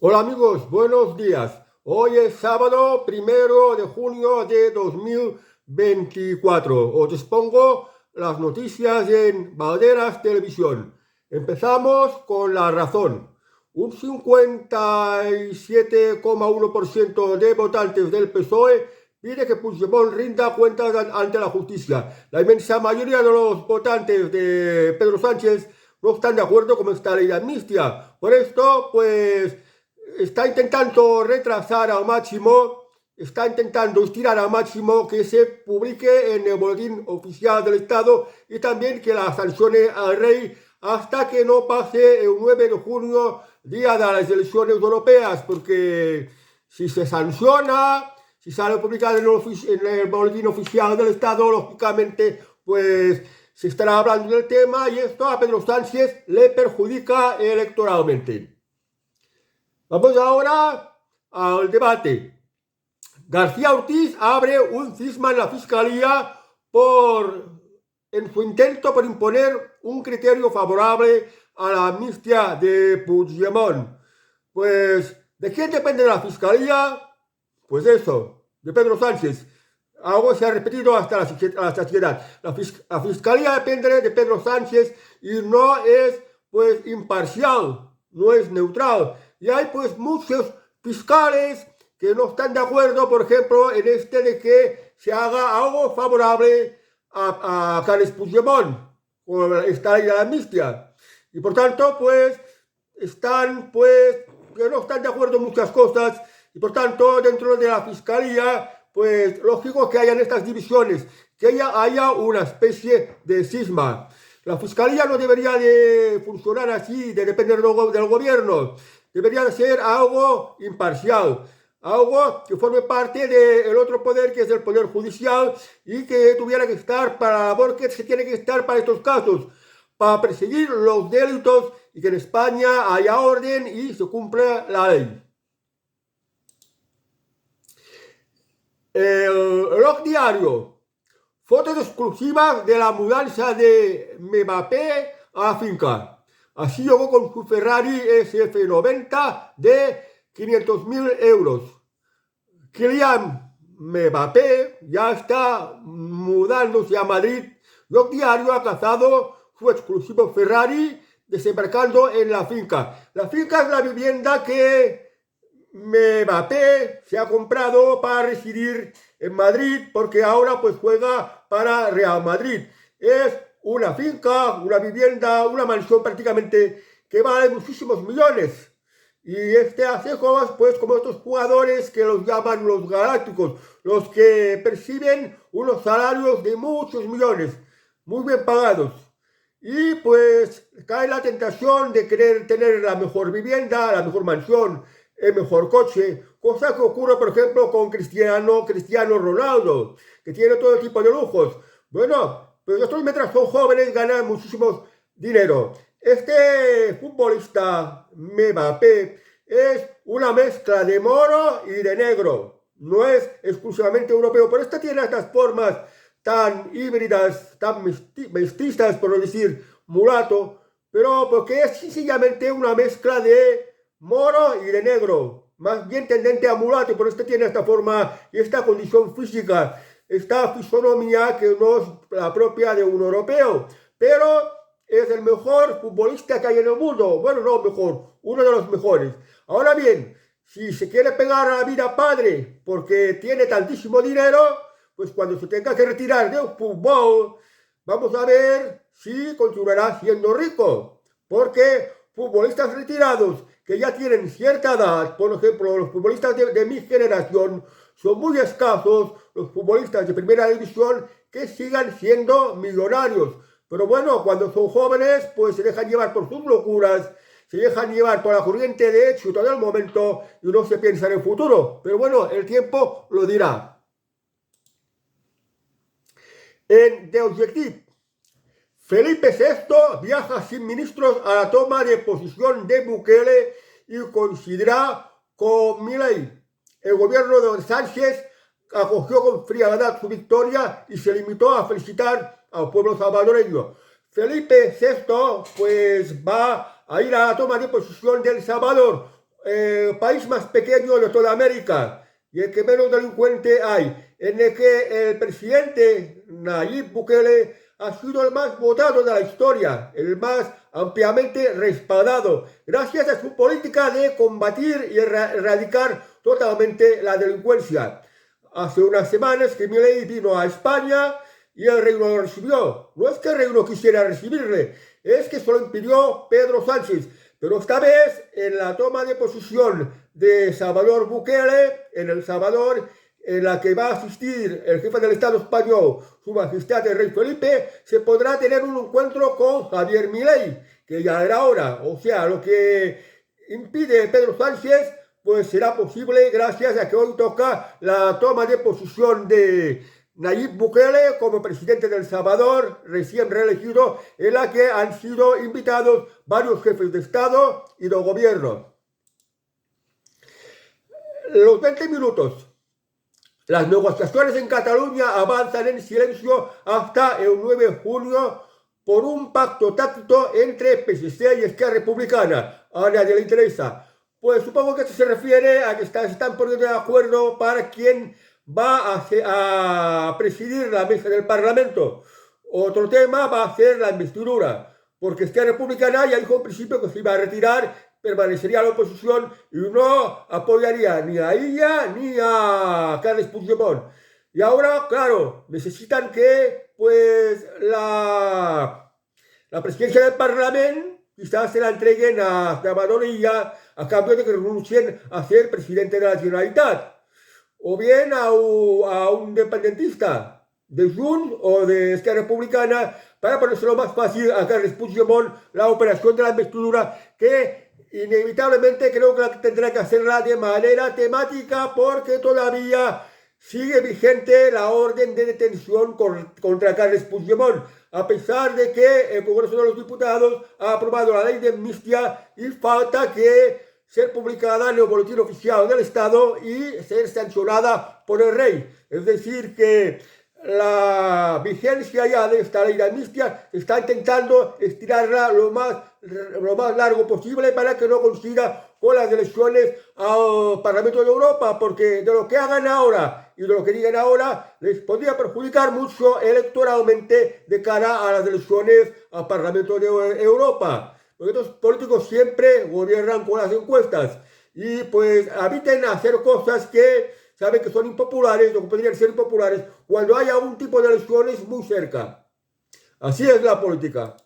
Hola amigos, buenos días. Hoy es sábado 1 de junio de 2024. Os expongo las noticias en Valderas Televisión. Empezamos con La Razón. Un 57,1% de votantes del PSOE pide que Puigdemont rinda cuentas ante la justicia. La inmensa mayoría de los votantes de Pedro Sánchez no están de acuerdo con esta ley de amnistía. Por esto, pues está intentando retrasar al máximo, está intentando estirar al máximo que se publique en el boletín oficial del Estado y también que la sancione al rey hasta que no pase el 9 de junio, día de las elecciones europeas, porque si se sanciona, si sale publicado en el boletín oficial del Estado, lógicamente, pues se estará hablando del tema y esto a Pedro Sánchez le perjudica electoralmente. Vamos ahora al debate. García Ortiz abre un cisma en la Fiscalía en su intento por imponer un criterio favorable a la amnistía de Puigdemont. Pues, ¿de quién depende la Fiscalía? Pues eso, de Pedro Sánchez. Algo se ha repetido hasta la saciedad. La Fiscalía depende de Pedro Sánchez y no es, pues, imparcial, no es neutral. Y hay, pues, muchos fiscales que no están de acuerdo, por ejemplo, en de que se haga algo favorable a Carles Puigdemont, con esta ley de la amnistía. Y por tanto, pues, que no están de acuerdo en muchas cosas, y por tanto, dentro de la Fiscalía, pues, lógico que hayan estas divisiones, que haya una especie de cisma. La Fiscalía no debería de funcionar así, de depender del gobierno. Debería de ser algo imparcial, algo que forme parte del otro poder, que es el poder judicial, y que tuviera que estar para la labor que se tiene que estar para estos casos, para perseguir los delitos y que en España haya orden y se cumpla la ley. El Reloj Diario. Fotos exclusivas de la mudanza de Mbappé a la finca. Así llegó con su Ferrari SF90 de 500.000 euros. Kylian Mbappé ya está mudándose a Madrid. Reloj Diario ha cazado su exclusivo Ferrari desembarcando en la finca. La finca es la vivienda que Mbappé se ha comprado para residir en Madrid, porque ahora pues juega para Real Madrid. Es una finca, una vivienda, una mansión prácticamente que vale muchísimos millones. Y hace cosas pues como estos jugadores que los llaman los galácticos, los que perciben unos salarios de muchos millones, muy bien pagados. Y pues cae la tentación de querer tener la mejor vivienda, la mejor mansión, el mejor coche, cosa que ocurre, por ejemplo, con Cristiano Ronaldo, que tiene todo tipo de lujos. Bueno, pues estos mientras son jóvenes ganan muchísimo dinero. Este futbolista Mbappé es una mezcla de moro y de negro. No es exclusivamente europeo, pero tiene estas formas tan híbridas, tan mestizas, por no decir mulato, pero porque es sencillamente una mezcla de moro y de negro, más bien tendente a mulato, por tiene esta forma y esta condición física, esta fisonomía que no es la propia de un europeo, pero es el mejor futbolista que hay en el mundo. Bueno, no mejor, uno de los mejores. Ahora bien, si se quiere pegar a la vida padre porque tiene tantísimo dinero, pues cuando se tenga que retirar del fútbol, vamos a ver si continuará siendo rico, porque futbolistas retirados que ya tienen cierta edad, por ejemplo, los futbolistas de mi generación, son muy escasos los futbolistas de primera división que sigan siendo millonarios. Pero bueno, cuando son jóvenes, pues se dejan llevar por sus locuras, se dejan llevar por la corriente de éxito del momento y no se piensa en el futuro. Pero bueno, el tiempo lo dirá. En The Objective, Felipe VI viaja sin ministros a la toma de posición de Bukele y considera con Milei. El gobierno de Sánchez acogió con frialdad su victoria y se limitó a felicitar al pueblo salvadoreño. Felipe VI pues va a ir a la toma de posición de El Salvador. país más pequeño de toda América y el que menos delincuente hay, en el que el presidente Nayib Bukele ha sido el más votado de la historia, el más ampliamente respaldado, gracias a su política de combatir y erradicar totalmente la delincuencia. Hace unas semanas que Milei vino a España y el reino lo recibió. No es que el reino quisiera recibirle, es que se lo impidió Pedro Sánchez. Pero esta vez, en la toma de posesión de Salvador Bukele, en El Salvador, en la que va a asistir el jefe del Estado español, Su Majestad el Rey Felipe, se podrá tener un encuentro con Javier Milei, que ya era hora. O sea, lo que impide Pedro Sánchez, pues será posible gracias a que hoy toca la toma de posesión de Nayib Bukele como presidente de El Salvador, recién reelegido, en la que han sido invitados varios jefes de Estado y de gobierno. Los 20 minutos. Las negociaciones en Cataluña avanzan en silencio hasta el 9 de junio por un pacto tácito entre PSC y Esquerra Republicana. A nadie le interesa. Pues supongo que esto se refiere a que se están poniendo de acuerdo para quién va a presidir la mesa del Parlamento. Otro tema va a ser la investidura, porque Esquerra Republicana ya dijo en principio que se iba a retirar, permanecería a la oposición y no apoyaría ni a ella ni a Carles Puigdemont. Y ahora, claro, necesitan que pues la presidencia del Parlamento quizás se la entreguen a Salvador Illa a cambio de que renuncien a ser presidente de la Generalitat. O bien a un independentista de Junts o de Esquerra Republicana para ponérselo más fácil a Carles Puigdemont la operación de la investidura, que inevitablemente creo que tendrá que hacerla de manera temática porque todavía sigue vigente la orden de detención contra Carles Puigdemont, a pesar de que el Congreso de los Diputados ha aprobado la ley de amnistía y falta que ser publicada en el boletín oficial del Estado y ser sancionada por el rey. Es decir, que la vigencia ya de esta ley de amnistía se está intentando estirarla lo más largo posible para que no consiga con las elecciones al Parlamento de Europa, porque de lo que hagan ahora y de lo que digan ahora les podría perjudicar mucho electoralmente de cara a las elecciones al Parlamento de Europa. Porque estos políticos siempre gobiernan con las encuestas y pues eviten hacer cosas que saben que son impopulares o que podrían ser impopulares cuando haya un tipo de elecciones muy cerca. Así es la política.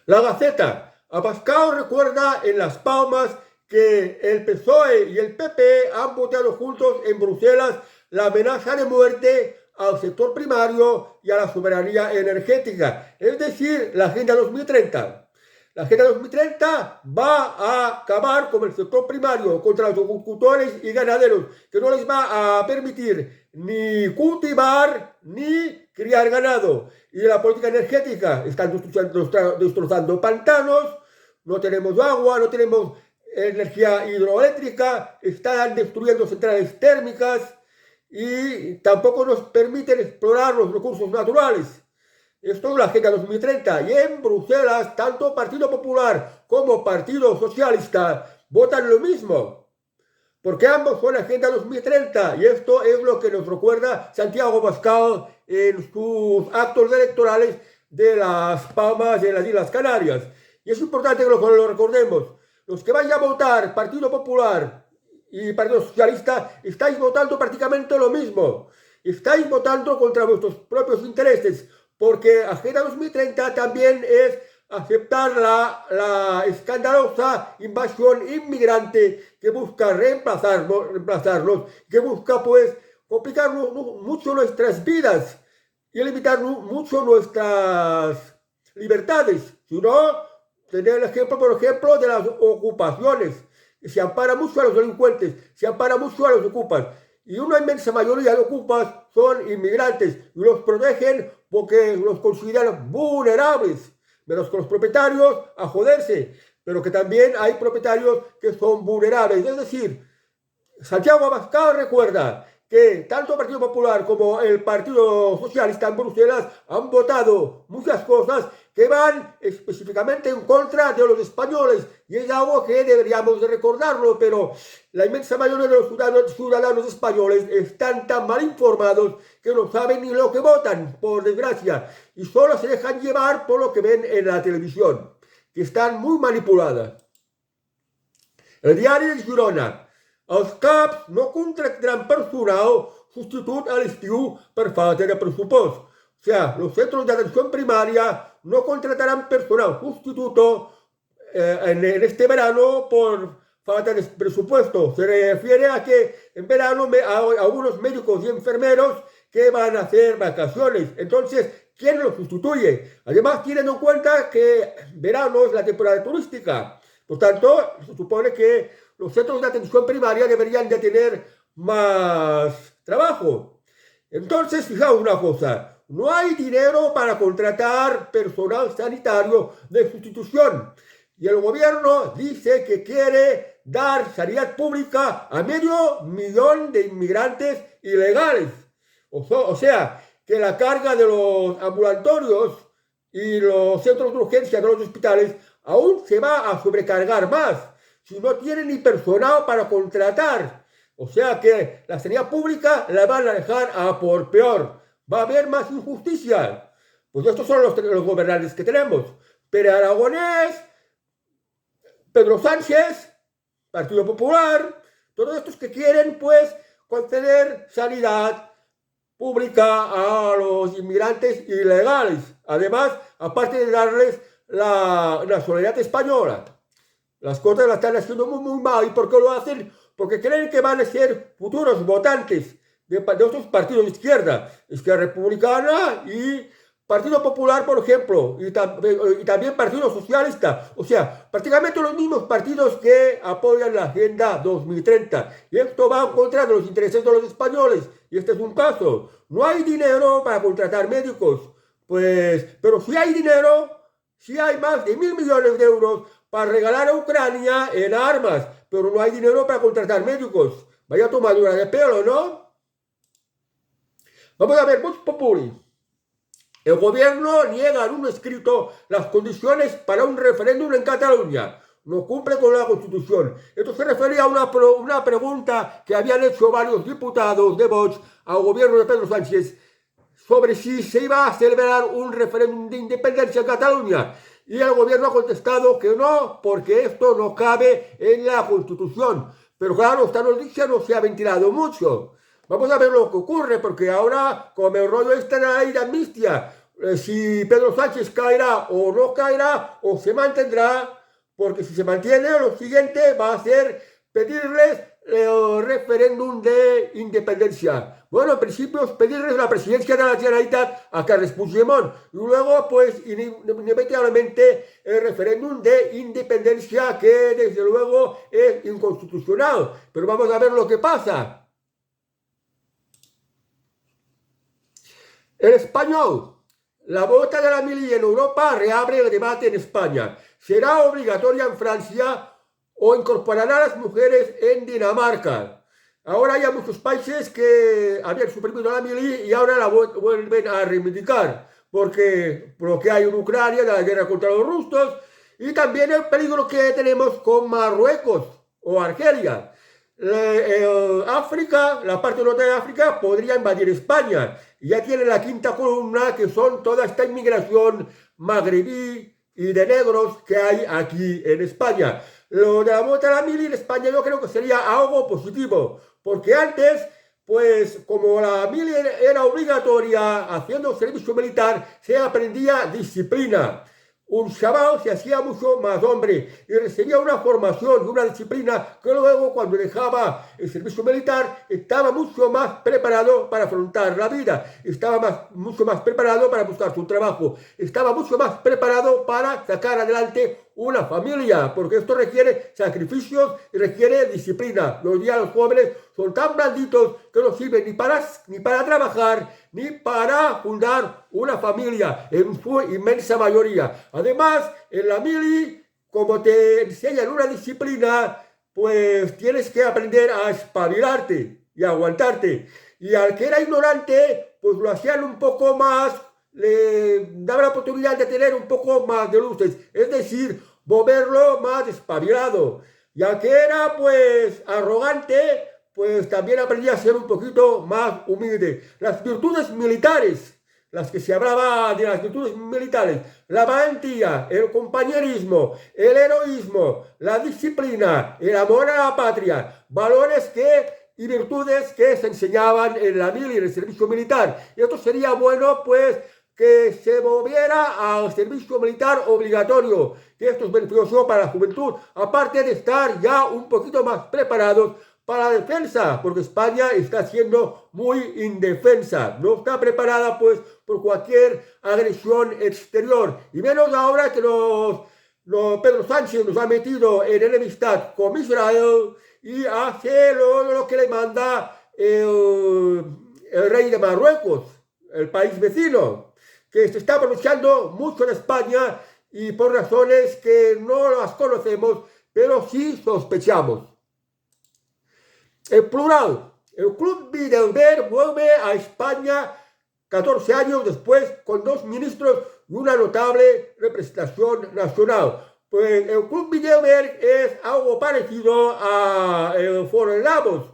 La Gaceta. Abascal recuerda en Las Palmas que el PSOE y el PP han votado juntos en Bruselas la amenaza de muerte al sector primario y a la soberanía energética, es decir, la Agenda 2030. La Agenda 2030 va a acabar con el sector primario contra los agricultores y ganaderos, que no les va a permitir ni cultivar ni criar ganado. Y la política energética, están destrozando pantanos, no tenemos agua, no tenemos energía hidroeléctrica, están destruyendo centrales térmicas y tampoco nos permiten explorar los recursos naturales. Esto es la Agenda 2030. Y en Bruselas, tanto Partido Popular como Partido Socialista votan lo mismo, porque ambos son Agenda 2030. Y esto es lo que nos recuerda Santiago Abascal en sus actos electorales de Las Palmas y en las Islas Canarias. Y es importante que lo recordemos. Los que vayan a votar Partido Popular y Partido Socialista, estáis votando prácticamente lo mismo. Estáis votando contra vuestros propios intereses, porque Agenda 2030 también es aceptar la escandalosa invasión inmigrante que busca reemplazarnos, que busca pues complicar mucho nuestras vidas y limitar mucho nuestras libertades. Si no, tener el ejemplo, por ejemplo, de las ocupaciones. Se ampara mucho a los delincuentes, se ampara mucho a los ocupas. Y una inmensa mayoría de ocupas son inmigrantes y los protegen porque los consideran vulnerables. Menos que los propietarios a joderse, pero que también hay propietarios que son vulnerables. Es decir, Santiago Abascal recuerda que tanto el Partido Popular como el Partido Socialista en Bruselas han votado muchas cosas que van específicamente en contra de los españoles, y es algo que deberíamos de recordarlo, pero la inmensa mayoría de los ciudadanos españoles están tan mal informados que no saben ni lo que votan, por desgracia, y solo se dejan llevar por lo que ven en la televisión, que están muy manipuladas. El diari de Girona. Els CAPs no contractaran personal substitut a l'estiu per falta de pressupost. O sea, los centros de atención primaria no contratarán personal sustituto en este verano por falta de presupuesto. Se refiere a que en verano algunos médicos y enfermeros que van a hacer vacaciones. Entonces, ¿quién los sustituye? Además, tienen en cuenta que verano es la temporada turística. Por tanto, se supone que los centros de atención primaria deberían de tener más trabajo. Entonces, fijaos una cosa, no hay dinero para contratar personal sanitario de sustitución. Y el gobierno dice que quiere dar sanidad pública a 500.000 de inmigrantes ilegales. O sea, que la carga de los ambulatorios y los centros de urgencia de los hospitales aún se va a sobrecargar más, si no tienen ni personal para contratar. O sea que la sanidad pública la van a dejar a por peor. Va a haber más injusticia. Pues estos son los gobernantes que tenemos. Pere Aragonés, Pedro Sánchez, Partido Popular, todos estos que quieren pues conceder sanidad pública a los inmigrantes ilegales. Además, aparte de darles la nacionalidad española. Las cosas las están haciendo muy mal. ¿Y por qué lo hacen? Porque creen que van a ser futuros votantes de otros partidos de izquierda, Izquierda Republicana y Partido Popular, por ejemplo, y también Partido Socialista. O sea, prácticamente los mismos partidos que apoyan la Agenda 2030. Y esto va en contra de los intereses de los españoles. Y este es un caso. No hay dinero para contratar médicos. Pero si hay dinero, si hay más de 1.000 millones de euros para regalar a Ucrania en armas, pero no hay dinero para contratar médicos. Vaya tomadura de pelo, ¿no? Vamos a ver, Vox Populi. El gobierno niega en un escrito las condiciones para un referéndum en Cataluña. No cumple con la Constitución. Esto se refería a una pregunta que habían hecho varios diputados de Vox al gobierno de Pedro Sánchez sobre si se iba a celebrar un referéndum de independencia en Cataluña. Y el gobierno ha contestado que no, porque esto no cabe en la Constitución. Pero claro, esta noticia no se ha ventilado mucho. Vamos a ver lo que ocurre, porque ahora, como el rollo está en la ley de amnistía, si Pedro Sánchez caerá o no caerá, o se mantendrá, porque si se mantiene, lo siguiente va a ser pedirles el referéndum de independencia. Bueno, en principio es pedirles la presidencia de la Generalitat a Carles Puigdemont y luego, pues, inevitablemente el referéndum de independencia, que desde luego es inconstitucional. Pero vamos a ver lo que pasa. El Español. La bota de la mili en Europa reabre el debate en España. ¿Será obligatoria en Francia o incorporará a las mujeres en Dinamarca? Ahora hay muchos países que habían suprimido la mili y ahora la vuelven a reivindicar, porque por lo que hay en Ucrania, la guerra contra los rusos, y también el peligro que tenemos con Marruecos o Argelia. África, la parte norte de África, podría invadir España. Y ya tiene la quinta columna, que son toda esta inmigración magrebí y de negros que hay aquí en España. Lo de la bota de la mili en España yo creo que sería algo positivo, porque antes, pues como la mili era obligatoria haciendo servicio militar, se aprendía disciplina. Un chaval se hacía mucho más hombre y recibía una formación y una disciplina que luego, cuando dejaba el servicio militar, estaba mucho más preparado para afrontar la vida, estaba mucho más preparado para buscar su trabajo, estaba mucho más preparado para sacar adelante una familia, porque esto requiere sacrificios y requiere disciplina. Los días los jóvenes son tan blanditos que no sirven ni para trabajar ni para fundar una familia, en su inmensa mayoría. Además, en la mili, como te enseñan una disciplina, pues tienes que aprender a espabilarte. y aguantarte. Y al que era ignorante, pues lo hacían un poco más, le daba la oportunidad de tener un poco más de luces, es decir, volverlo más espabilado. Y al que era pues arrogante, pues también aprendía a ser un poquito más humilde. Las virtudes militares, las que se hablaba de las virtudes militares, la valentía, el compañerismo, el heroísmo, la disciplina, el amor a la patria, valores y virtudes que se enseñaban en la mili, en el servicio militar. Y esto sería bueno, pues, que se volviera al servicio militar obligatorio, que esto es beneficioso para la juventud, aparte de estar ya un poquito más preparados para la defensa, porque España está siendo muy indefensa, no está preparada pues por cualquier agresión exterior, y menos ahora que Pedro Sánchez nos ha metido en enemistad con Israel y hace lo que le manda el rey de Marruecos, el país vecino, que se está aprovechando mucho en España y por razones que no las conocemos, pero sí sospechamos. En plural, el Club Bilderberg vuelve a España 14 años después con 2 ministros y una notable representación nacional. Pues el Club Bilderberg es algo parecido al Foro de Davos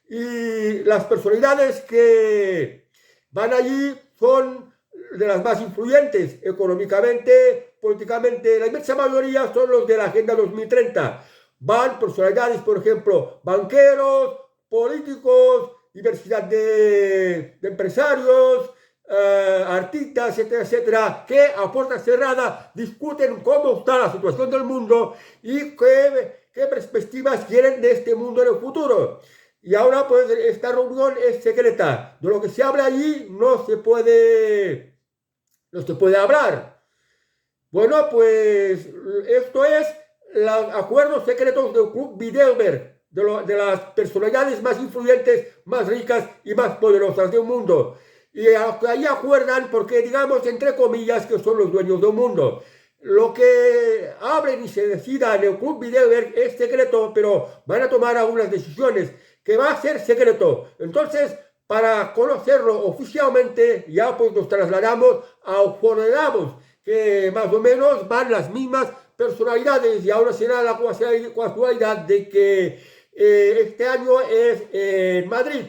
y las personalidades que van allí son de las más influyentes económicamente, políticamente. La inmensa mayoría son los de la Agenda 2030. Van personalidades, por ejemplo, banqueros, políticos, diversidad de empresarios, artistas, etcétera, etcétera, que a puerta cerrada discuten cómo está la situación del mundo y qué perspectivas quieren de este mundo en el futuro. Y ahora pues esta reunión es secreta. De lo que se habla allí no se puede hablar. Bueno, pues esto es los acuerdos secretos del Club Bilderberg, de las personalidades más influyentes, más ricas y más poderosas del mundo. Y ahí acuerdan porque, digamos, entre comillas, que son los dueños del mundo. Lo que hablen y se decida en el Club Bilderberg es secreto, pero van a tomar algunas decisiones que va a ser secreto. Entonces, para conocerlo oficialmente, ya pues nos trasladamos al Foro de Davos, que más o menos van las mismas personalidades, y ahora será la casualidad de que este año es en Madrid.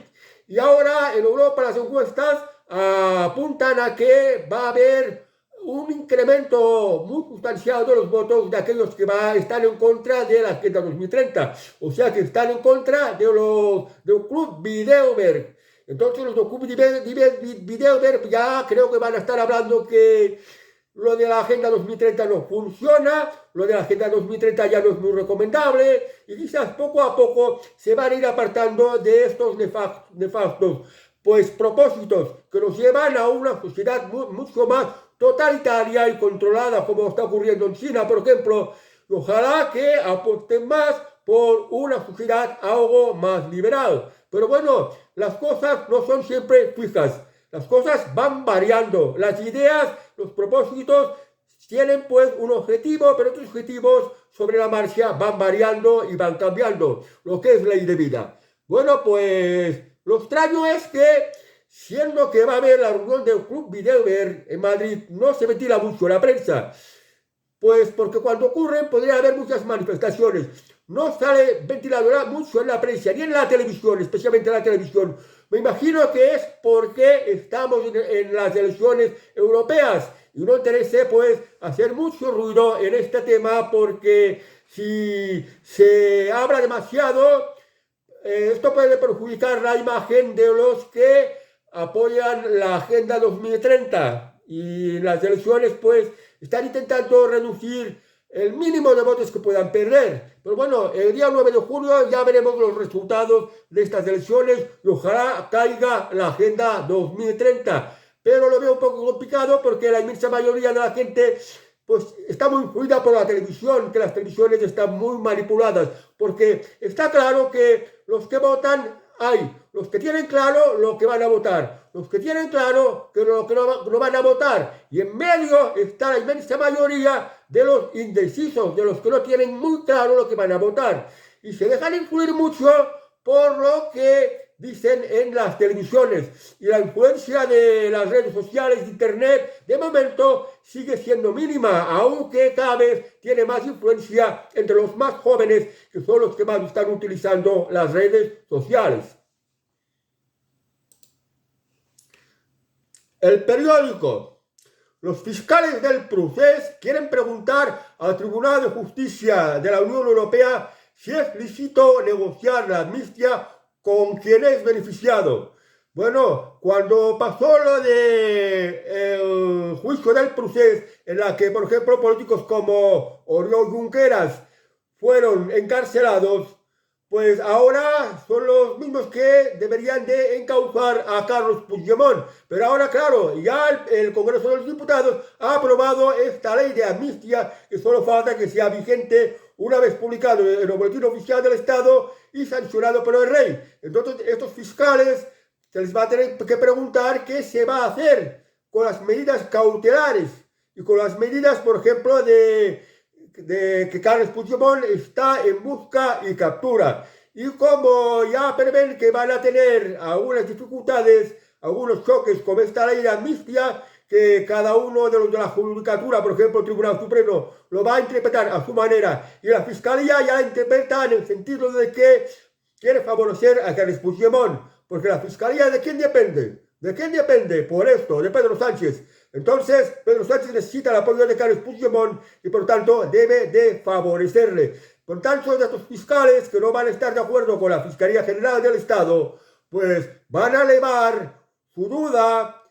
Y ahora en Europa las encuestas apuntan a que va a haber un incremento muy sustancial de los votos de aquellos que están en contra de la Agenda 2030, o sea que están en contra del Club Bilderberg. Entonces los del Club Bilderberg ya creo que van a estar hablando que lo de la Agenda 2030 no funciona, lo de la Agenda 2030 ya no es muy recomendable, y quizás poco a poco se van a ir apartando de estos nefastos pues propósitos que nos llevan a una sociedad mucho más totalitaria y controlada, como está ocurriendo en China, por ejemplo. Y ojalá que apuesten más por una sociedad algo más liberal. Pero bueno, las cosas no son siempre fijas, las cosas van variando, las ideas, los propósitos tienen pues un objetivo, pero estos objetivos sobre la marcha van variando y van cambiando, lo que es ley de vida. Bueno, pues lo extraño es que, siendo que va a haber la reunión del Club Bilderberg en Madrid, no se ventila mucho en la prensa, pues porque cuando ocurren podría haber muchas manifestaciones. No sale ventilado mucho en la prensa, ni en la televisión, especialmente en la televisión. Me imagino que es porque estamos en las elecciones europeas y no interesa pues hacer mucho ruido en este tema, porque si se habla demasiado, esto puede perjudicar la imagen de los que apoyan la Agenda 2030, y las elecciones pues están intentando reducir el mínimo de votos que puedan perder. Pero bueno, el día 9 de junio ya veremos los resultados de estas elecciones y ojalá caiga la Agenda 2030. Pero lo veo un poco complicado porque la inmensa mayoría de la gente pues está muy influida por la televisión, que las televisiones están muy manipuladas, porque está claro que los que votan hay los que tienen claro lo que van a votar, los que tienen claro que lo que no van a votar, y en medio está la inmensa mayoría de los indecisos, de los que no tienen muy claro lo que van a votar, y se dejan influir mucho por lo que dicen en las televisiones. Y la influencia de las redes sociales, de internet, de momento sigue siendo mínima, aunque cada vez tiene más influencia entre los más jóvenes, que son los que más están utilizando las redes sociales. El periódico. Los fiscales del procés quieren preguntar al Tribunal de Justicia de la Unión Europea si es lícito negociar la amnistía con quien es beneficiado. Bueno, cuando pasó lo del juicio del procés, en la que, por ejemplo, políticos como Oriol Junqueras fueron encarcelados, pues ahora son los mismos que deberían de encauzar a Carlos Puigdemont. Pero ahora, claro, ya el Congreso de los Diputados ha aprobado esta ley de amnistía, que solo falta que sea vigente una vez publicado en el Boletín Oficial del Estado y sancionado por el rey. Entonces, estos fiscales se les va a tener que preguntar qué se va a hacer con las medidas cautelares y con las medidas, por ejemplo, de que Carles Puigdemont está en busca y captura. Y como ya prevén que van a tener algunas dificultades, algunos choques con esta ley de amnistía, que cada uno de los de la judicatura, por ejemplo, el Tribunal Supremo, lo va a interpretar a su manera, y la Fiscalía ya interpreta en el sentido de que quiere favorecer a Carles Puigdemont, porque la Fiscalía, ¿de quién depende? ¿De quién depende? Por esto, de Pedro Sánchez. Entonces, Pedro Sánchez necesita el apoyo de Carles Puigdemont y, por tanto, debe de favorecerle. Por tanto, de estos fiscales que no van a estar de acuerdo con la Fiscalía General del Estado, pues van a elevar su duda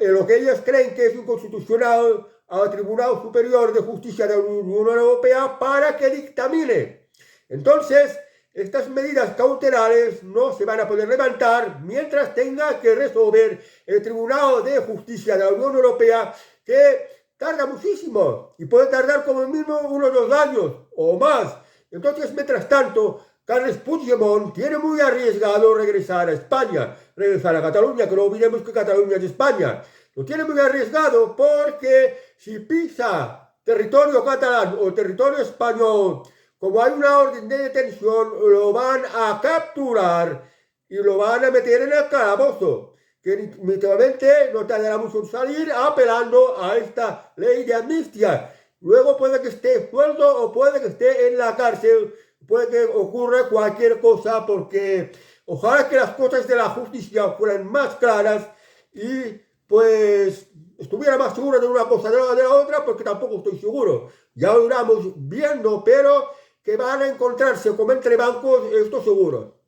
en lo que ellos creen que es inconstitucional al Tribunal Superior de Justicia de la Unión Europea para que dictamine. Entonces, estas medidas cautelares no se van a poder levantar mientras tenga que resolver el Tribunal de Justicia de la Unión Europea, que tarda muchísimo y puede tardar como mínimo unos 2 años o más. Entonces, mientras tanto, Carles Puigdemont tiene muy arriesgado regresar a España, regresar a Cataluña, que no olvidemos que Cataluña es España. Lo tiene muy arriesgado porque si pisa territorio catalán o territorio español, como hay una orden de detención, lo van a capturar y lo van a meter en el calabozo, que literalmente no tardará mucho en salir apelando a esta ley de amnistía. Luego puede que esté suelto o puede que esté en la cárcel, puede que ocurra cualquier cosa, porque ojalá que las cosas de la justicia fueran más claras y pues estuviera más seguro de una cosa de la otra, porque tampoco estoy seguro. Ya lo iremos viendo, pero que van a encontrarse como entre bancos, esto seguro.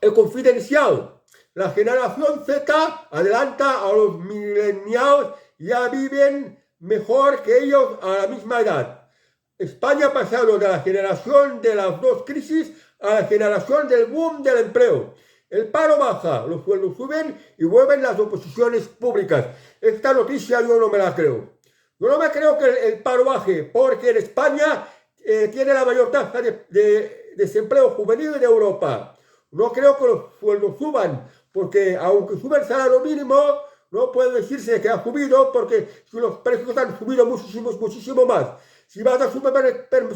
El Confidencial. La generación Z adelanta a los millennials, ya viven mejor que ellos a la misma edad. España ha pasado de la generación de las dos crisis a la generación del boom del empleo. El paro baja, los sueldos suben y vuelven las oposiciones públicas. Esta noticia yo no me la creo. Yo no me creo que el paro baje, porque en España tiene la mayor tasa de desempleo juvenil de Europa. No creo que los sueldos suban, porque aunque sube el salario mínimo, no puede decirse que ha subido, porque si los precios han subido muchísimo más. Si vas al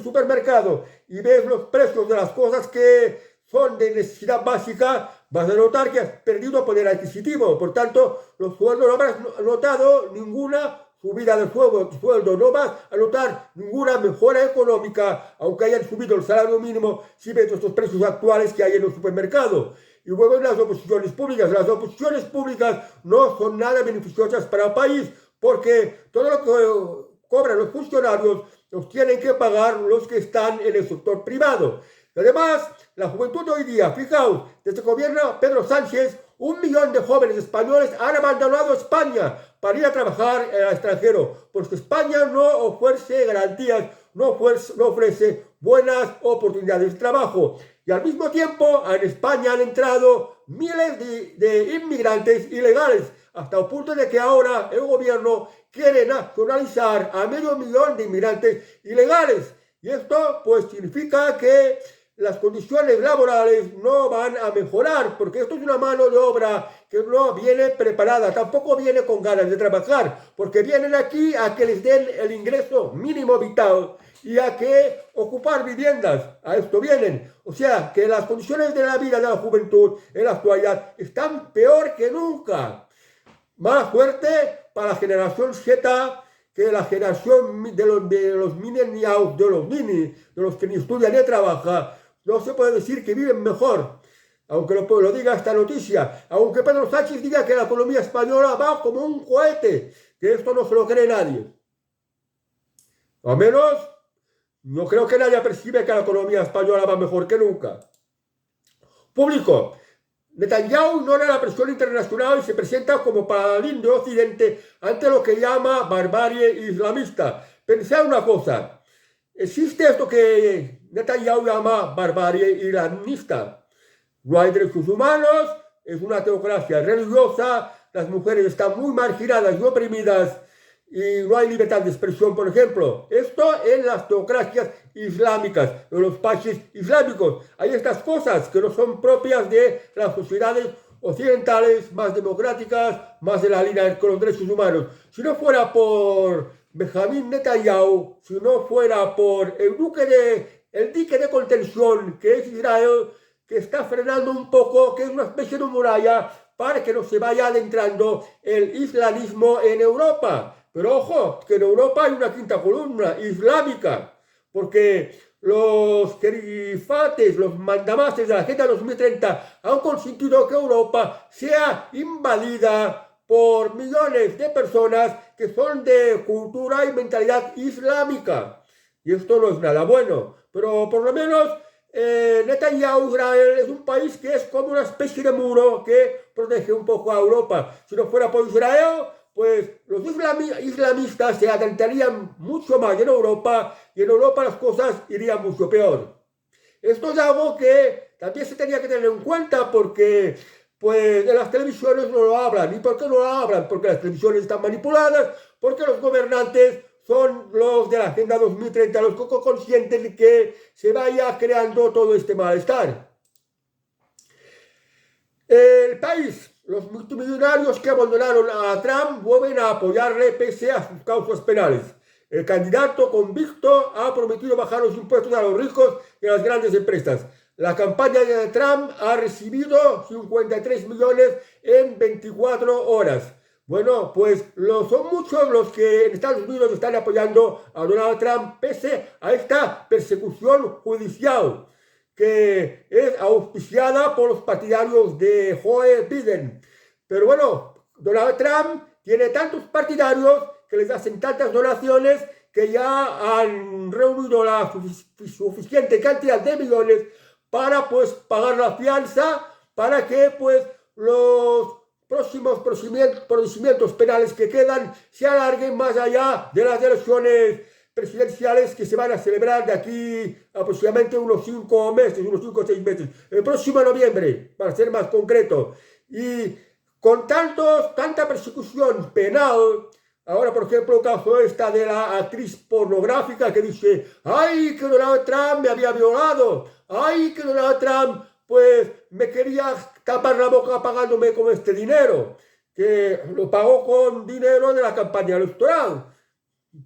supermercado y ves los precios de las cosas que son de necesidad básica, vas a notar que has perdido poder adquisitivo. Por tanto, los sueldos no habrás notado ninguna subida del sueldo, no vas a notar ninguna mejora económica, aunque hayan subido el salario mínimo, si ves estos precios actuales que hay en los supermercados. Y luego en las oposiciones públicas no son nada beneficiosas para el país, porque todo lo que cobran los funcionarios los tienen que pagar los que están en el sector privado. Además, la juventud hoy día, fijaos, desde que gobierna Pedro Sánchez, 1 millón de jóvenes españoles han abandonado España para ir a trabajar en el extranjero, porque España no ofrece garantías, no ofrece buenas oportunidades de trabajo. Y al mismo tiempo, en España han entrado miles de inmigrantes ilegales, hasta el punto de que ahora el gobierno quiere nacionalizar a 500.000 de inmigrantes ilegales. Y esto pues significa que las condiciones laborales no van a mejorar, porque esto es una mano de obra que no viene preparada, tampoco viene con ganas de trabajar, porque vienen aquí a que les den el ingreso mínimo vital, y a que ocupar viviendas. A esto vienen. O sea, que las condiciones de la vida de la juventud en la actualidad están peor que nunca. Más fuerte para la generación Z que la generación de los millennials, de los mini, de los que ni estudian ni trabajan. No se puede decir que viven mejor, aunque lo diga esta noticia, aunque Pedro Sánchez diga que la economía española va como un cohete, que esto no se lo cree nadie. Al menos, no creo que nadie percibe que la economía española va mejor que nunca. Público. Netanyahu ignora la presión internacional y se presenta como paladín de Occidente ante lo que llama barbarie islamista. Pensad una cosa, existe esto que Netanyahu llama barbarie islamista. No hay derechos humanos, es una teocracia religiosa, las mujeres están muy marginadas y oprimidas y no hay libertad de expresión, por ejemplo. Esto en las teocracias islámicas, en los países islámicos. Hay estas cosas que no son propias de las sociedades occidentales más democráticas, más de la línea con los derechos humanos. Si no fuera por Benjamín Netanyahu, si no fuera por el dique de contención que es Israel, que está frenando un poco, que es una especie de muralla para que no se vaya adentrando el islamismo en Europa. Pero ojo, que en Europa hay una quinta columna islámica, porque los califates, los mandamases de la Agenda 2030 han consentido que Europa sea invadida por millones de personas que son de cultura y mentalidad islámica. Y esto no es nada bueno, pero por lo menos Netanyahu, Israel, es un país que es como una especie de muro que protege un poco a Europa. Si no fuera por Israel, pues los islamistas se atentarían mucho más en Europa y en Europa las cosas irían mucho peor. Esto es algo que también se tenía que tener en cuenta porque pues en las televisiones no lo hablan. ¿Y por qué no lo hablan? Porque las televisiones están manipuladas, porque los gobernantes son los de la Agenda 2030, los poco conscientes de que se vaya creando todo este malestar. El país, los multimillonarios que abandonaron a Trump vuelven a apoyarle pese a sus causas penales. El candidato convicto ha prometido bajar los impuestos a los ricos y a las grandes empresas. La campaña de Trump ha recibido 53 millones en 24 horas. Bueno, pues son muchos los que en Estados Unidos están apoyando a Donald Trump pese a esta persecución judicial que es auspiciada por los partidarios de Joe Biden. Pero bueno, Donald Trump tiene tantos partidarios que les hacen tantas donaciones que ya han reunido la suficiente cantidad de millones para pues pagar la fianza para que pues los próximos procedimientos penales que quedan se alarguen más allá de las elecciones presidenciales que se van a celebrar de aquí aproximadamente unos 5 meses, unos 5 o 6 meses, el próximo noviembre, para ser más concreto. Y con tanta persecución penal, ahora por ejemplo el caso esta de la actriz pornográfica que dice, ¡ay, que Donald Trump me había violado! ¡Ay, que Donald Trump pues me quería tapar la boca pagándome con este dinero! Que lo pagó con dinero de la campaña electoral,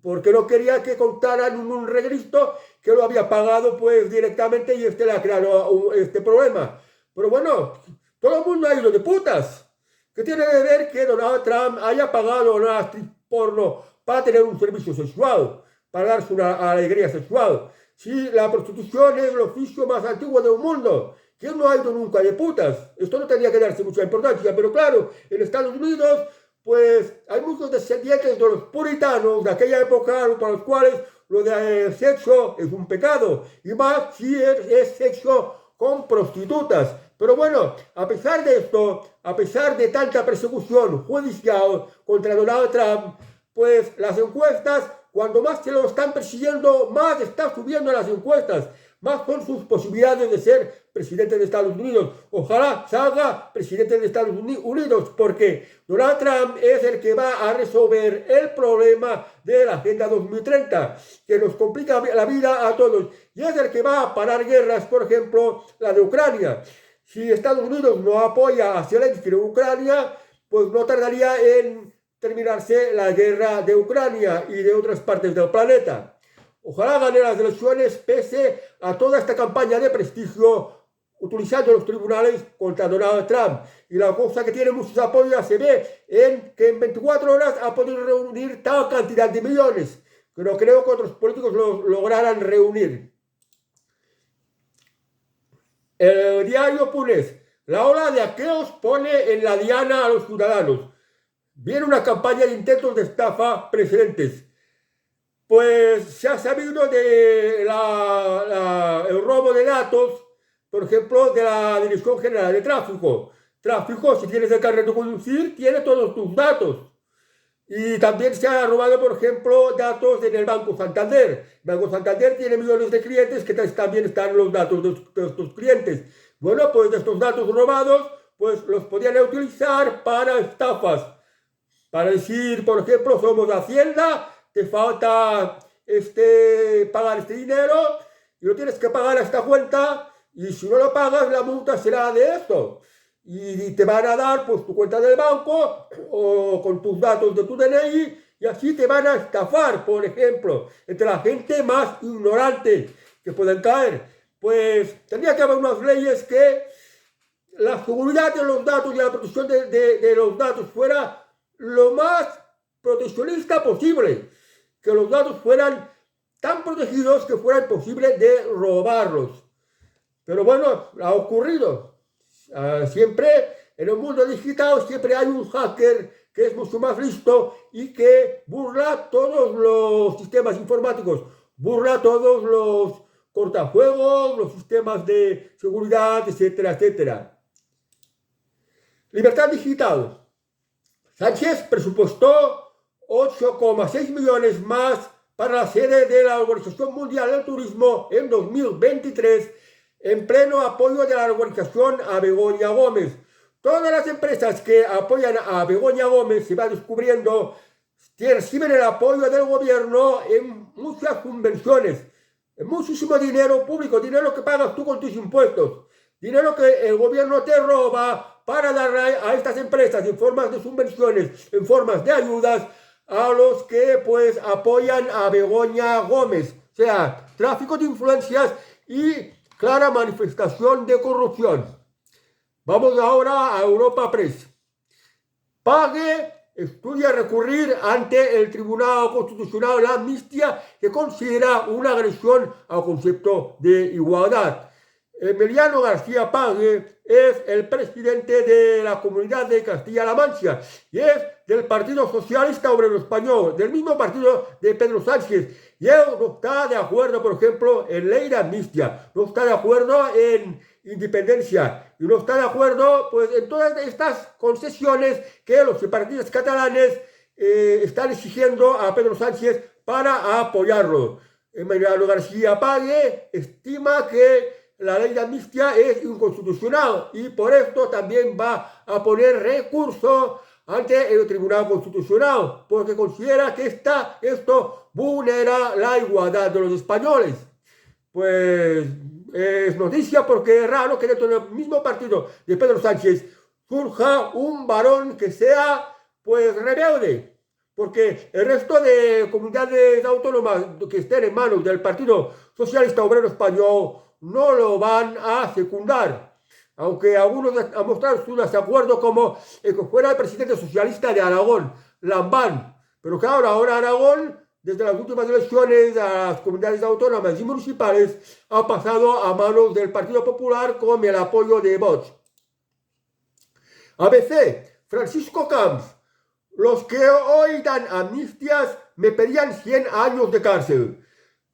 porque no quería que contaran un registro que lo había pagado pues directamente y le ha creado este problema. Pero bueno, todo el mundo ha ido de putas. ¿Qué tiene que ver que Donald Trump haya pagado a una actriz porno para tener un servicio sexual, para darse una alegría sexual? Si la prostitución es el oficio más antiguo del mundo, ¿quién no ha ido nunca de putas? Esto no tenía que darse mucha importancia, pero claro, en Estados Unidos pues hay muchos descendientes de los puritanos de aquella época para los cuales lo de sexo es un pecado, y más si es sexo con prostitutas. Pero bueno, a pesar de esto, a pesar de tanta persecución judicial contra Donald Trump, pues las encuestas, cuando más se lo están persiguiendo, más está subiendo las encuestas, más son sus posibilidades de ser presidente de Estados Unidos. Ojalá salga presidente de Estados Unidos, porque Donald Trump es el que va a resolver el problema de la Agenda 2030, que nos complica la vida a todos, y es el que va a parar guerras, por ejemplo, la de Ucrania. Si Estados Unidos no apoya a Zelensky en Ucrania, pues no tardaría en terminarse la guerra de Ucrania y de otras partes del planeta. ojalá gane las elecciones pese a toda esta campaña de prestigio utilizando los tribunales contra Donald Trump. Y la cosa que tiene muchos apoyos se ve en que en 24 horas ha podido reunir tal cantidad de millones, que no creo que otros políticos lo lograran reunir. El diario Punés, la ola de hackeos pone en la diana a los ciudadanos. Viene una campaña de intentos de estafa precedentes. Pues se ha sabido de el robo de datos, por ejemplo, de la Dirección General de Tráfico. Tráfico, si tienes el carnet de conducir, tiene todos tus datos. Y también se ha robado, por ejemplo, datos en el Banco Santander. El Banco Santander tiene millones de clientes que también están los datos de estos clientes. Bueno, pues estos datos robados, pues los podían utilizar para estafas. Para decir, por ejemplo, somos Hacienda, te falta pagar este dinero y lo tienes que pagar a esta cuenta y si no lo pagas la multa será de esto. Y te van a dar pues tu cuenta del banco o con tus datos de tu DNI y así te van a estafar, por ejemplo, entre la gente más ignorante que pueden caer. Pues tendría que haber unas leyes que la seguridad de los datos y la protección de los datos fuera lo más proteccionista posible, que los datos fueran tan protegidos que fuera imposible de robarlos. Pero bueno, ha ocurrido. Siempre en el mundo digital siempre hay un hacker que es mucho más listo y que burla todos los sistemas informáticos, burla todos los cortafuegos, los sistemas de seguridad, etcétera, etcétera. Libertad digital. Sánchez presupuestó 8,6 millones más para la sede de la Organización Mundial del Turismo en 2023, en pleno apoyo de la organización a Begoña Gómez. Todas las empresas que apoyan a Begoña Gómez, se va descubriendo, reciben el apoyo del gobierno en muchas subvenciones, en muchísimo dinero público, dinero que pagas tú con tus impuestos, dinero que el gobierno te roba para dar a estas empresas en formas de subvenciones, en formas de ayudas a los que pues apoyan a Begoña Gómez. O sea, tráfico de influencias y clara manifestación de corrupción. Vamos ahora a Europa Press. Pague estudia recurrir ante el Tribunal Constitucional la amnistía que considera una agresión al concepto de igualdad. Emiliano García Pague es el presidente de la Comunidad de Castilla-La Mancha y es del Partido Socialista Obrero Español, del mismo partido de Pedro Sánchez. Y él no está de acuerdo, por ejemplo, en ley de amnistía, no está de acuerdo en independencia y no está de acuerdo pues, en todas estas concesiones que los separatistas catalanes están exigiendo a Pedro Sánchez para apoyarlo. Emiliano García Pague estima que la ley de amnistía es inconstitucional y por esto también va a poner recurso ante el Tribunal Constitucional, porque considera que esto vulnera la igualdad de los españoles. Pues es noticia porque es raro que dentro del mismo partido de Pedro Sánchez surja un varón que sea pues rebelde, porque el resto de comunidades autónomas que estén en manos del Partido Socialista Obrero Español no lo van a secundar, aunque algunos han mostrado su desacuerdo como el que fuera el presidente socialista de Aragón, Lambán. Pero claro, ahora Aragón, desde las últimas elecciones a las comunidades autónomas y municipales, ha pasado a manos del Partido Popular con el apoyo de Vox. ABC, Francisco Camps. Los que hoy dan amnistías me pedían 100 años de cárcel.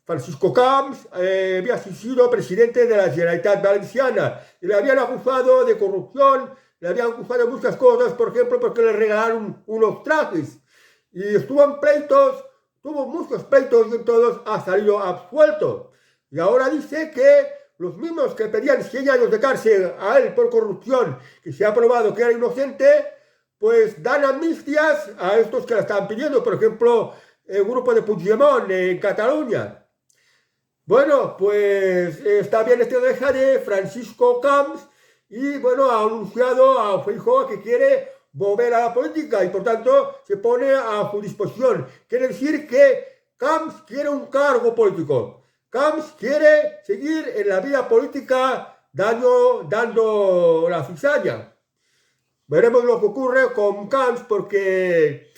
Francisco Camps había sido presidente de la Generalitat Valenciana y le habían acusado de corrupción, le habían acusado de muchas cosas, por ejemplo, porque le regalaron unos trajes. Y estuvo en pleitos, tuvo muchos pleitos y en todos ha salido absuelto. Y ahora dice que los mismos que pedían 100 años de cárcel a él por corrupción, que se ha probado que era inocente, pues dan amnistías a estos que la están pidiendo, por ejemplo, el grupo de Puigdemont en Cataluña. Bueno, pues está bien este deja de Francisco Camps y bueno, ha anunciado a Feijóo que quiere volver a la política y por tanto se pone a su disposición. Quiere decir que Camps quiere un cargo político. Camps quiere seguir en la vida política dando la cizaña. Veremos lo que ocurre con Camps porque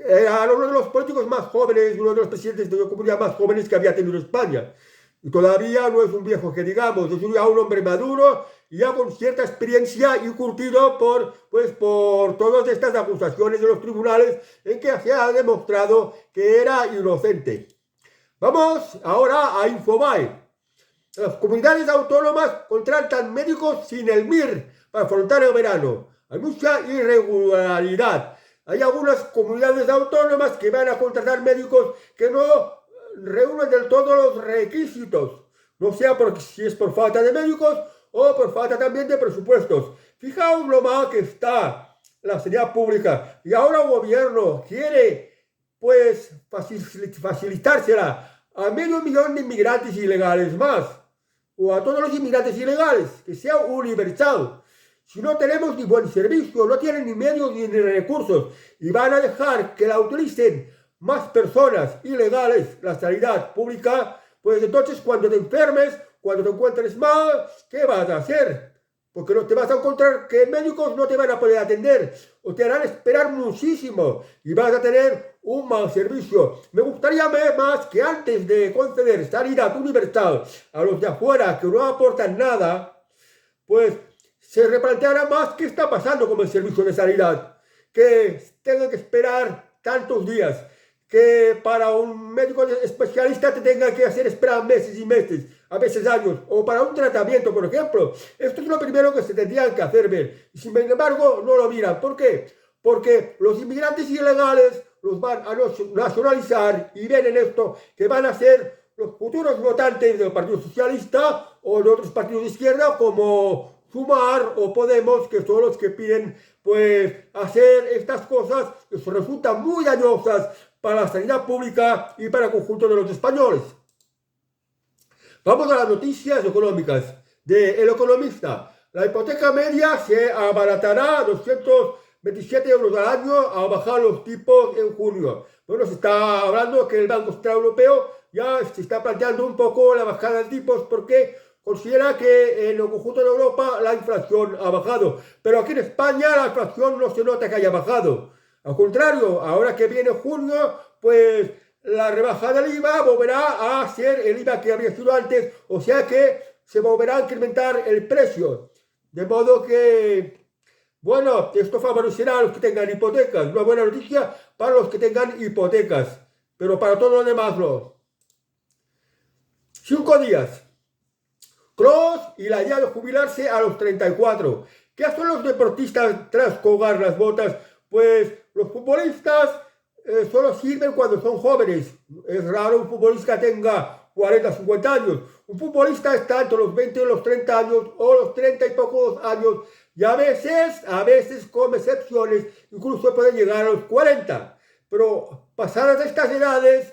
era uno de los políticos más jóvenes, uno de los presidentes de la comunidad más jóvenes que había tenido España. Y todavía no es un viejo que digamos, es ya un hombre maduro y ya con cierta experiencia y curtido por todas estas acusaciones de los tribunales en que se ha demostrado que era inocente. Vamos ahora a Infobae. Las comunidades autónomas contratan médicos sin el MIR para afrontar el verano. Hay mucha irregularidad. Hay algunas comunidades autónomas que van a contratar médicos que no reúnen del todo los requisitos. No sea si es por falta de médicos o por falta también de presupuestos. Fijaos lo mal que está la sanidad pública. Y ahora el gobierno quiere facilitársela a 500.000 de inmigrantes ilegales más. O a todos los inmigrantes ilegales, que sea universal. Si no tenemos ni buen servicio, no tienen ni medios ni recursos y van a dejar que la utilicen más personas ilegales, la sanidad pública, pues entonces cuando te enfermes, cuando te encuentres mal, ¿qué vas a hacer? Porque no te vas a encontrar que médicos no te van a poder atender o te harán esperar muchísimo y vas a tener un mal servicio. Me gustaría ver más que antes de conceder sanidad universal a los de afuera que no aportan nada, pues se replanteará más qué está pasando con el servicio de sanidad, que tengan que esperar tantos días, que para un médico especialista te tenga que hacer esperar meses y meses, a veces años, o para un tratamiento, por ejemplo. Esto es lo primero que se tendrían que hacer ver. Y sin embargo, no lo miran. ¿Por qué? Porque los inmigrantes ilegales los van a nacionalizar y ven en esto que van a ser los futuros votantes del Partido Socialista o de otros partidos de izquierda como Sumar o Podemos, que son los que piden hacer estas cosas que resultan muy dañosas para la sanidad pública y para el conjunto de los españoles. Vamos a las noticias económicas de El Economista. La hipoteca media se abaratará a 227 euros al año a bajar los tipos en junio. Bueno, se está hablando que el Banco Central Europeo ya se está planteando un poco la bajada de tipos porque considera que en el conjunto de Europa la inflación ha bajado. Pero aquí en España la inflación no se nota que haya bajado. Al contrario, ahora que viene junio, pues la rebaja del IVA volverá a ser el IVA que había sido antes, o sea que se volverá a incrementar el precio. De modo que, bueno, esto favorecerá a los que tengan hipotecas. Una buena noticia para los que tengan hipotecas, pero para todo lo demás no. 5 días. Kroos y la idea de jubilarse a los 34. ¿Qué hacen los deportistas tras colgar las botas? Pues los futbolistas solo sirven cuando son jóvenes. Es raro un futbolista que tenga 40, 50 años. Un futbolista está entre los 20 y los 30 años o los 30 y pocos años. Y a veces con excepciones, incluso pueden llegar a los 40. Pero pasadas estas edades,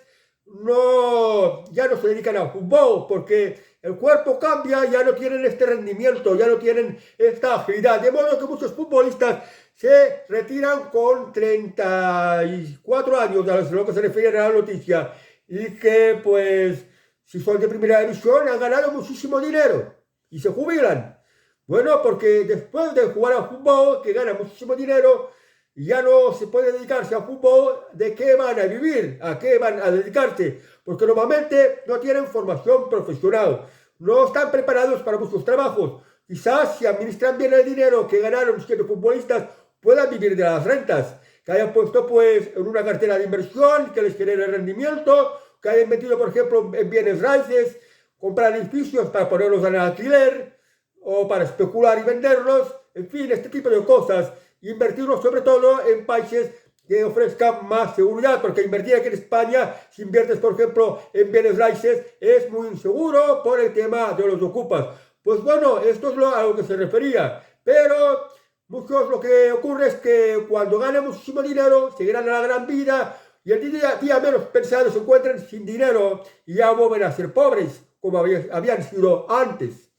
ya no se dedican al fútbol porque el cuerpo cambia, ya no tienen este rendimiento, ya no tienen esta agilidad. De modo que muchos futbolistas se retiran con 34 años, a lo que se refiere a la noticia, y que pues si son de primera división han ganado muchísimo dinero y se jubilan. Bueno, porque después de jugar al fútbol, que ganan muchísimo dinero, ya no se puede dedicarse al fútbol, ¿de qué van a vivir? ¿A qué van a dedicarse? Porque normalmente no tienen formación profesional, no están preparados para muchos trabajos. Quizás si administran bien el dinero que ganaron los futbolistas, puedan vivir de las rentas, que hayan puesto en una cartera de inversión que les genere rendimiento, que hayan metido por ejemplo en bienes raíces, comprar edificios para ponerlos en alquiler o para especular y venderlos, en fin, este tipo de cosas. Invertirlos sobre todo en países que ofrezcan más seguridad, porque invertir aquí en España, si inviertes por ejemplo en bienes raíces, es muy inseguro por el tema de los ocupas. Pues bueno, esto es a lo que se refería, pero muchos lo que ocurre es que cuando ganan muchísimo dinero, seguirán a la gran vida y el día menos pensado se encuentran sin dinero y ya vuelven a ser pobres, como habían sido antes.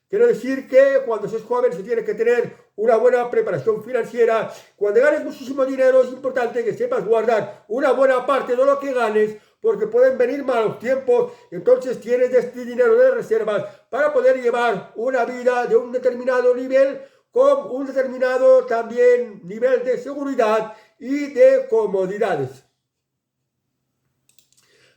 Quiero decir que cuando se es joven se tiene que tener una buena preparación financiera. Cuando ganes muchísimo dinero es importante que sepas guardar una buena parte de lo que ganes, porque pueden venir malos tiempos. Entonces tienes este dinero de reservas para poder llevar una vida de un determinado nivel, con un determinado también nivel de seguridad y de comodidades.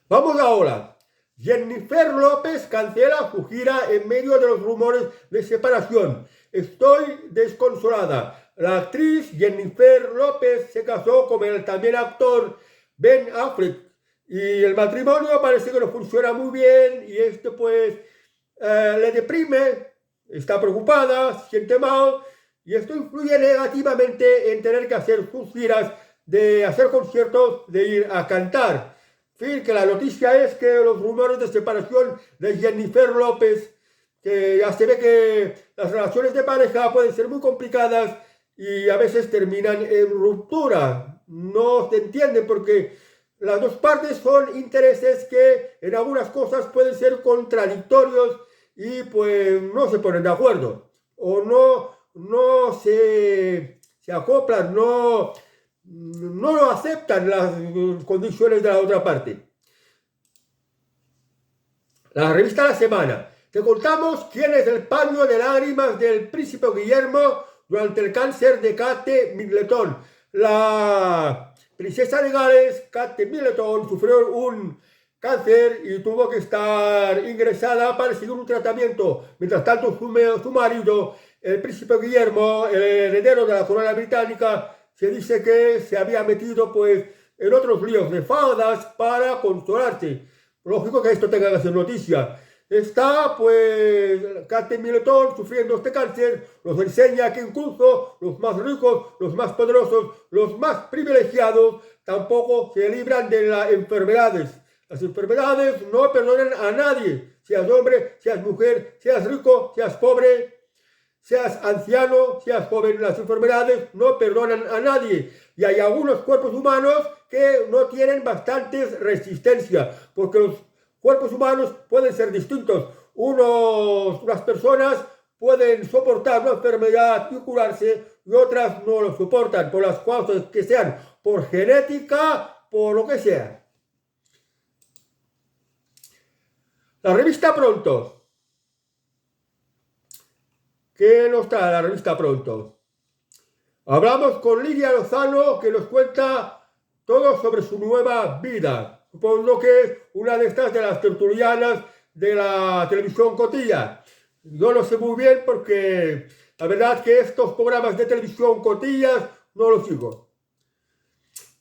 Vamos ahora. Jennifer López cancela su gira en medio de los rumores de separación. Estoy desconsolada. La actriz Jennifer López se casó con el también actor Ben Affleck y el matrimonio parece que no funciona muy bien y esto pues le deprime, está preocupada, se siente mal y esto influye negativamente en tener que hacer sus giras, de hacer conciertos, de ir a cantar. En fin, que la noticia es que los rumores de separación de Jennifer López, que ya se ve que las relaciones de pareja pueden ser muy complicadas y a veces terminan en ruptura. No se entiende porque las dos partes son intereses que en algunas cosas pueden ser contradictorios y pues no se ponen de acuerdo o no se acoplan, no lo aceptan las condiciones de la otra parte. La revista La Semana. Te contamos quién es el paño de lágrimas del príncipe Guillermo durante el cáncer de Kate Middleton. La princesa de Gales, Kate Middleton, sufrió un cáncer y tuvo que estar ingresada para seguir un tratamiento. Mientras tanto, su marido, el príncipe Guillermo, el heredero de la corona británica, se dice que se había metido pues en otros líos de fadas para consolarse. Lógico que esto tenga que ser noticia. Está pues Kate Middleton sufriendo este cáncer, nos enseña que incluso los más ricos, los más poderosos, los más privilegiados tampoco se libran de las enfermedades. Las enfermedades no perdonan a nadie, seas hombre, seas mujer, seas rico, seas pobre, seas anciano, seas joven, las enfermedades no perdonan a nadie. Y hay algunos cuerpos humanos que no tienen bastantes resistencia, porque los cuerpos humanos pueden ser distintos. Unas personas pueden soportar una enfermedad y curarse, y otras no lo soportan, por las causas que sean, por genética, por lo que sea. La revista Pronto. ¿Qué nos trae la revista Pronto? Hablamos con Lidia Lozano, que nos cuenta todo sobre su nueva vida. Supongo que es una de estas de las tertulianas de la televisión Cotilla. Yo lo sé muy bien porque la verdad que estos programas de televisión Cotillas no los sigo.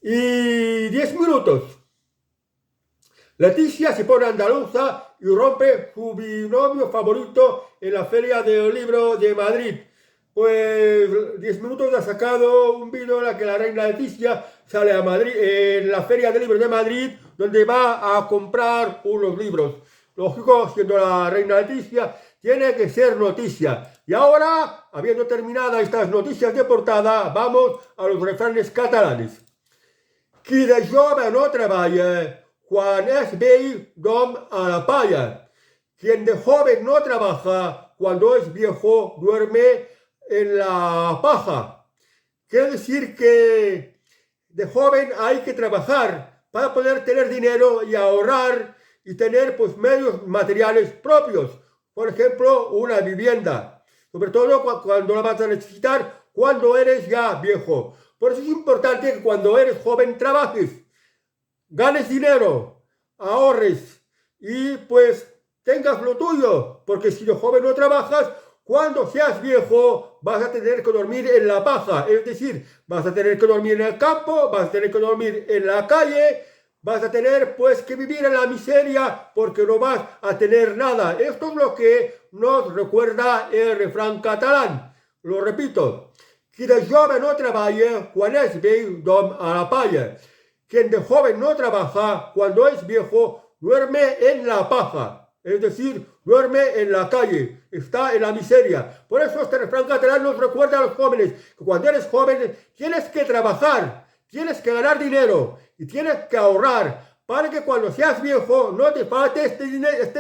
Y 10 minutos. Leticia se pone andaluza y rompe su binomio favorito en la Feria del Libro de Madrid. Pues 10 minutos ha sacado un vídeo en la que la reina Leticia sale a Madrid, en la Feria del Libro de Madrid, donde va a comprar unos libros. Lógico, siendo la reina Leticia, tiene que ser noticia. Y ahora, habiendo terminado estas noticias de portada, vamos a los refranes catalanes. Qui de jove no treballa, quan es vell dorm a la palla. Quien de joven no trabaja, cuando es viejo duerme en la paja. Quiere decir que de joven hay que trabajar para poder tener dinero y ahorrar y tener pues medios materiales propios. Por ejemplo, una vivienda. Sobre todo cuando la vas a necesitar cuando eres ya viejo. Por eso es importante que cuando eres joven trabajes, ganes dinero, ahorres y pues tengas lo tuyo. Porque si de joven no trabajas, cuando seas viejo vas a tener que dormir en la paja. Es decir, vas a tener que dormir en el campo, vas a tener que dormir en la calle, vas a tener pues que vivir en la miseria porque no vas a tener nada. Esto es lo que nos recuerda el refrán catalán. Lo repito. Qui de jove no treballa, quan és vell dorm a la palla. Quien de joven no trabaja, cuando es viejo, duerme en la paja. Es decir, duerme en la calle, está en la miseria. Por eso este refrán catalán nos recuerda a los jóvenes que cuando eres joven tienes que trabajar, tienes que ganar dinero y tienes que ahorrar para que cuando seas viejo no te falte este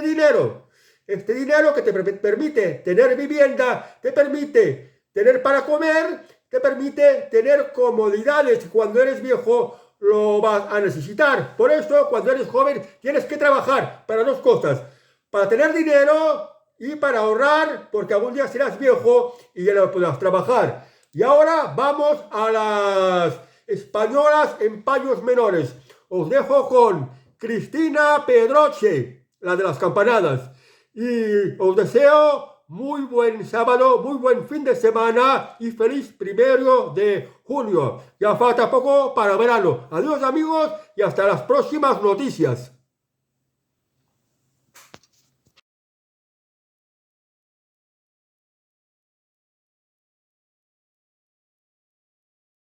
dinero. Este dinero que te permite tener vivienda, te permite tener para comer, te permite tener comodidades. Cuando eres viejo lo vas a necesitar. Por eso, cuando eres joven, tienes que trabajar para dos cosas. Para tener dinero y para ahorrar, porque algún día serás viejo y ya no podrás trabajar. Y ahora vamos a las españolas en paños menores. Os dejo con Cristina Pedroche, la de las campanadas. Y os deseo muy buen sábado, muy buen fin de semana y feliz 1 de junio. Ya falta poco para verano. Adiós amigos y hasta las próximas noticias.